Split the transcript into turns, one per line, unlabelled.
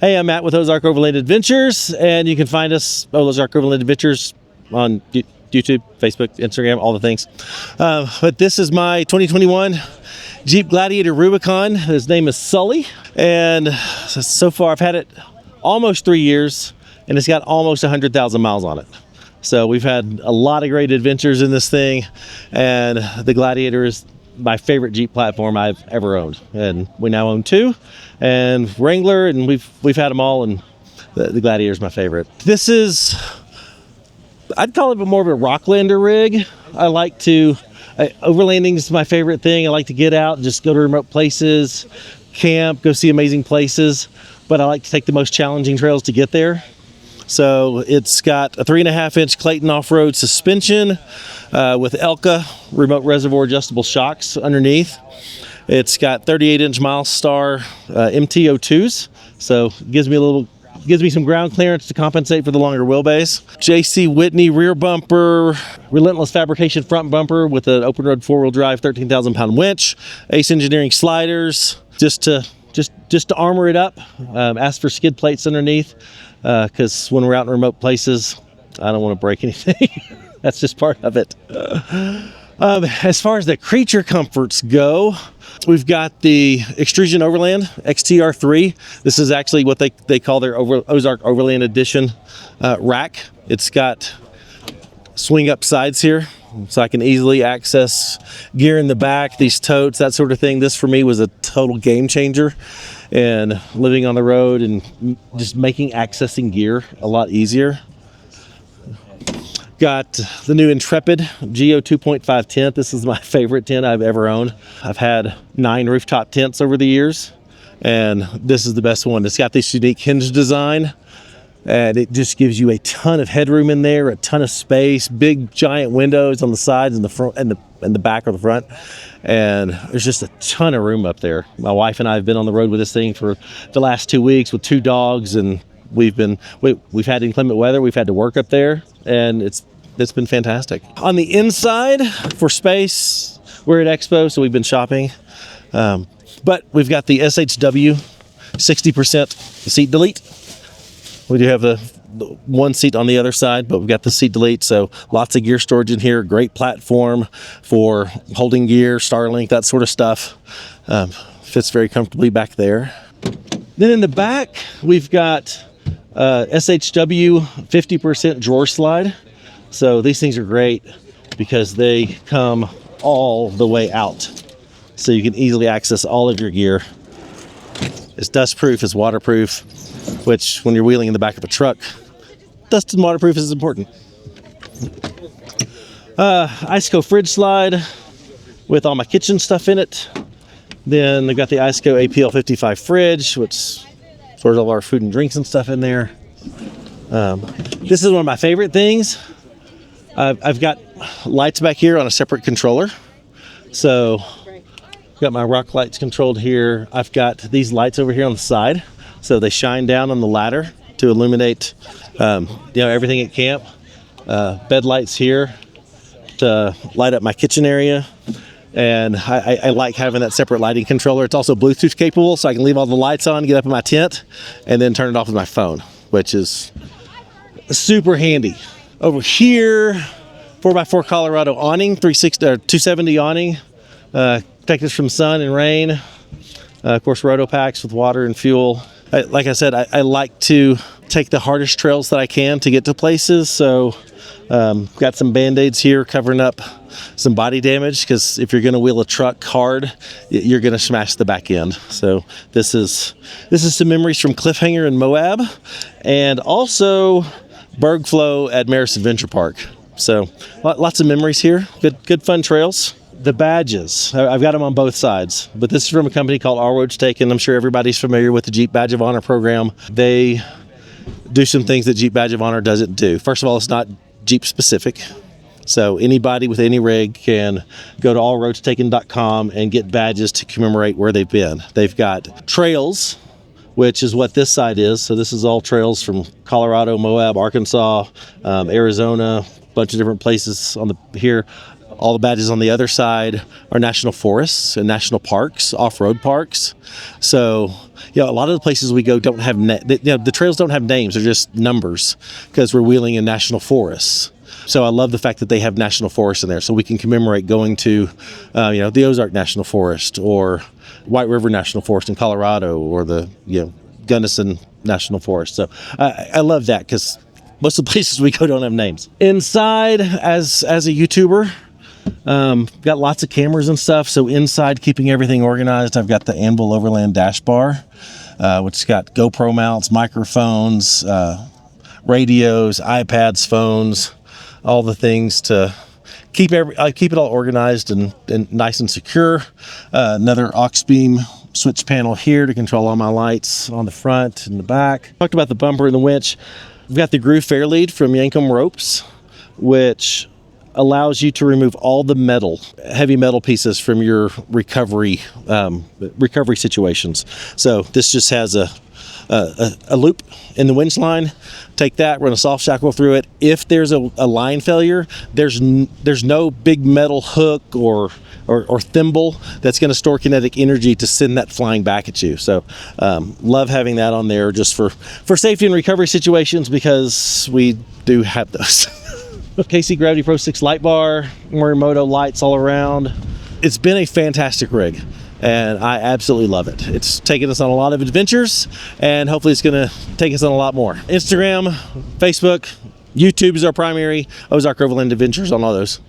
Hey, I'm Matt with Ozark Overland Adventures, and you can find us, Ozark Overland Adventures, on YouTube, Facebook, Instagram, all the things. But this is my 2021 Jeep Gladiator Rubicon. His name is Sully, and so far I've had it almost 3 years, and it's got almost 100,000 miles on it. So we've had a lot of great adventures in this thing, and the Gladiator is my favorite Jeep platform I've ever owned, and we now own two, and Wrangler, and we've had them all, and the Gladiator is my favorite. This is, I'd call it more of a Rocklander rig. Overlanding is my favorite thing. I like to get out and just go to remote places, camp, go see amazing places, but I like to take the most challenging trails to get there. So it's got a 3.5-inch Clayton off-road suspension with Elka remote reservoir adjustable shocks underneath. It's got 38-inch Milestar MT02s, so it gives me some ground clearance to compensate for the longer wheelbase. JC Whitney rear bumper, Relentless Fabrication front bumper with an open road 4-wheel drive 13,000-pound winch, Ace Engineering sliders, just to armor it up. Ask for skid plates underneath, because when we're out in remote places, I don't want to break anything. That's just part of it. As far as the creature comforts go, we've got the Extrusion Overland XTR3. This is actually what they call their Ozark Overland Edition rack. It's got swing up sides here, so I can easily access gear in the back, these totes, that sort of thing. This for me was a total game changer, and living on the road and just making accessing gear a lot easier. Got the new Intrepid Geo 2.5 tent. This is my favorite tent I've ever owned. I've had 9 rooftop tents over the years, and this is the best one. It's got this unique hinge design, and it just gives you a ton of headroom in there, a ton of space, big giant windows on the sides and the front and the back or the front, and there's just a ton of room up there. My wife and I have been on the road with this thing for the last 2 weeks with 2 dogs, and we've had inclement weather. We've had to work up there, and it's been fantastic. On the inside, for space, we're at Expo, so we've been shopping, but we've got the SHW 60% seat delete. We do have the one seat on the other side, but we've got the seat delete, so lots of gear storage in here. Great platform for holding gear, Starlink, that sort of stuff. Fits very comfortably back there. Then in the back, we've got SHW 50% drawer slide. So these things are great because they come all the way out, so you can easily access all of your gear. It's dust proof, it's waterproof, which when you're wheeling in the back of a truck, dust and waterproof is important. Iceco fridge slide with all my kitchen stuff in it. Then I've got the Iceco APL 55 fridge, which stores all our food and drinks and stuff in there. This is one of my favorite things. I've got lights back here on a separate controller. So I've got my rock lights controlled here. I've got these lights over here on the side, so they shine down on the ladder to illuminate everything at camp. Bed lights here to light up my kitchen area. And I like having that separate lighting controller. It's also Bluetooth capable, so I can leave all the lights on, get up in my tent, and then turn it off with my phone, which is super handy. Over here, 4x4 Colorado awning, 270 awning, protect us from sun and rain. Of course, roto packs with water and fuel. Like I said, I like to take the hardest trails that I can to get to places. So got some Band-Aids here covering up some body damage, because if you're going to wheel a truck hard, you're going to smash the back end. So this is some memories from Cliffhanger in Moab, and also Bergflow at Maris Adventure Park. So lots of memories here. Good fun trails. The badges, I've got them on both sides, but this is from a company called All Roads Taken. I'm sure everybody's familiar with the Jeep Badge of Honor program. They do some things that Jeep Badge of Honor doesn't do. First of all, it's not Jeep specific. So anybody with any rig can go to allroadstaken.com and get badges to commemorate where they've been. They've got trails, which is what this side is. So this is all trails from Colorado, Moab, Arkansas, Arizona, a bunch of different places on here. All the badges on the other side are national forests and national parks, off-road parks. So, you know, a lot of the places we go don't have, the trails don't have names, they're just numbers because we're wheeling in national forests. So I love the fact that they have national forests in there, so we can commemorate going to, the Ozark National Forest or White River National Forest in Colorado, or the Gunnison National Forest. So I love that because most of the places we go don't have names. Inside, as a YouTuber, got lots of cameras and stuff. So inside, keeping everything organized, I've got the Anvil Overland dash bar, which has got GoPro mounts, microphones, radios, iPads, phones, all the things to keep it all organized and nice and secure. Another aux beam switch panel here to control all my lights on the front and the back. Talked about the bumper and the winch. We've got the groove fair lead from Yankum Ropes, which allows you to remove all the heavy metal pieces from your recovery situations. So this just has a loop in the winch line. Take that, run a soft shackle through it. If there's a line failure, there's no big metal hook or thimble that's going to store kinetic energy to send that flying back at you. So love having that on there just for safety and recovery situations, because we do have those. KC Gravity Pro 6 light bar, Morimoto lights all around. It's been a fantastic rig, and I absolutely love it. It's taken us on a lot of adventures, and hopefully it's going to take us on a lot more. Instagram, Facebook, YouTube is our primary. Ozark Overland Adventures on all those.